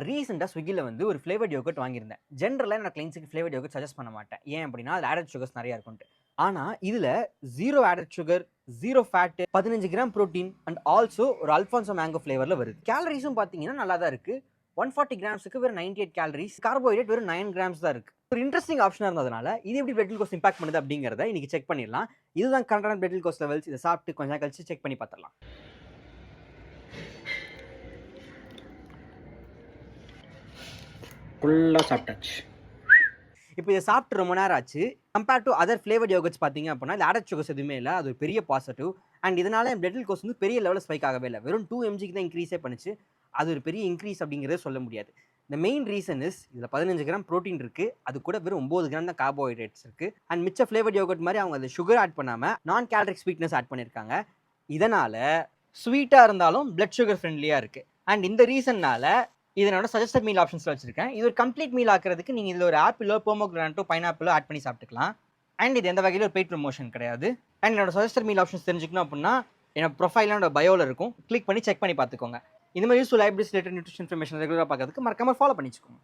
ரீசெண்டா ஸ்விக்கில வந்து ஒரு ஃப்ளேவர்ட் யோகர்ட் வாங்கியிருந்தேன். ஜெனரலா என்னோட கிளையண்ட்ஸ்க்கு ஃப்ளேவர்ட் யோகர்ட் சஜெஸ்ட் பண்ண மாட்டேன். ஏன் அப்டின்னா, அதுல ஆடட் சுகர்ஸ் நெறைய இருக்குன்ட்டு. ஆனா, இதுல 0 added sugar, 0 fat, 15 gram protein and also ஒரு அல்ஃபான்சோ மேங்கோ ஃப்ளேவர்ல வருது. கேலரீஸும் பார்த்தீங்கன்னா நல்லா தான் இருக்கு. 140 கிராம்ஸ்க்கு வெறும் 98 கேலரீஸ். கார்போஹைட்ரேட் வெறும் 9 கிராம்ஸ் தான் இருக்கு. ஒரு இன்ட்ரஸ்டிங் ஆப்ஷனா இருந்ததுனால, இது எப்படி பிளட் குளுக்கோஸ் இம்பாக்ட் பண்ணுது அப்படிங்கிறத இன்னைக்கு செக் பண்ணிடலாம். இதுதான் கரெக்ட்டான பிளட் குளுக்கோஸ் லெவல்ஸ். இத சாப்பிட்டு கொஞ்ச நேரம் கழிச்சு செக் பண்ணி பார்த்துடலாம். ஃபுல்லா சாப்பிட்டாச்சு. இப்போ இத சாப்பிட்டு ரொம்ப நேரம் ஆச்சு. Compare to other flavoured yoghurts பார்த்தீங்க அப்படின்னா, இதுல ஆடட் சுகர்ஸ் எதுவுமே இல்ல. அது ஒரு பெரிய பாசிட்டிவ். அண்ட் இதனால என் பிளட் குளுக்கோஸ் வந்து பெரிய லெவல்ல ஸ்பைக் ஆகவே இல்ல. வெறும் 2 எம்ஜிக்கு தான் இன்கிரீஸே பண்ணுச்சு. அது ஒரு பெரிய இன்கிரீஸ் அப்படிங்கிறத சொல்ல முடியாது. த மெயின் ரீசன் இஸ் இதுல 15 கிராம் புரோட்டீன் இருக்கு. அது கூட வெறும் 9 கிராம் தான் கார்போஹைட்ரேட்ஸ் இருக்கு. அண்ட் மிச்ச ஃப்ளேவர்ட் யோகர்ட் மாரி அவங்க அதுல சுகர் ஆட் பண்ணாம நான் கேலரிக் ஸ்வீட்னஸ் ஆட் பண்ணியிருக்காங்க. இதனால ஸ்வீட்டா இருந்தாலும் பிளட் சுகர் ஃப்ரெண்ட்லியா இருக்கு. அண்ட் இந்த ரீசன்னால இத என்னோட சஜஸ்டட் மீல் ஆப்ஷன்ஸ்ல வச்சிருக்கேன். இது ஒரு கம்ப்ளீட் மீல் ஆக்குறதுக்கு நீங்க இதுல ஒரு ஆப்பிளோ, போமோகிரானட்டோ, பைனாப்பிளோ ஆட் பண்ணி சாப்பிட்டுக்கலாம். அண்ட் இது எந்த வகையிலும் ஒரு பெய்ட் ப்ரமோஷன் கிடையாது. அண்ட் என்னோட சஜஸ்டட் மீல் ஆப்ஷன்ஸ் தெரிஞ்சுக்கணும் அப்படின்னா, என்னோட ப்ரொஃபைல்ல என்னோட பயோல இருக்கும். கிளிக் பண்ணி செக் பண்ணி பார்த்துக்கோங்க. இந்த மாதிரி useful libraries related nutrition information ரெகுலரா பார்க்கறதுக்கு மறக்காம ஃபாலோ பண்ணி வச்சுக்கோங்க.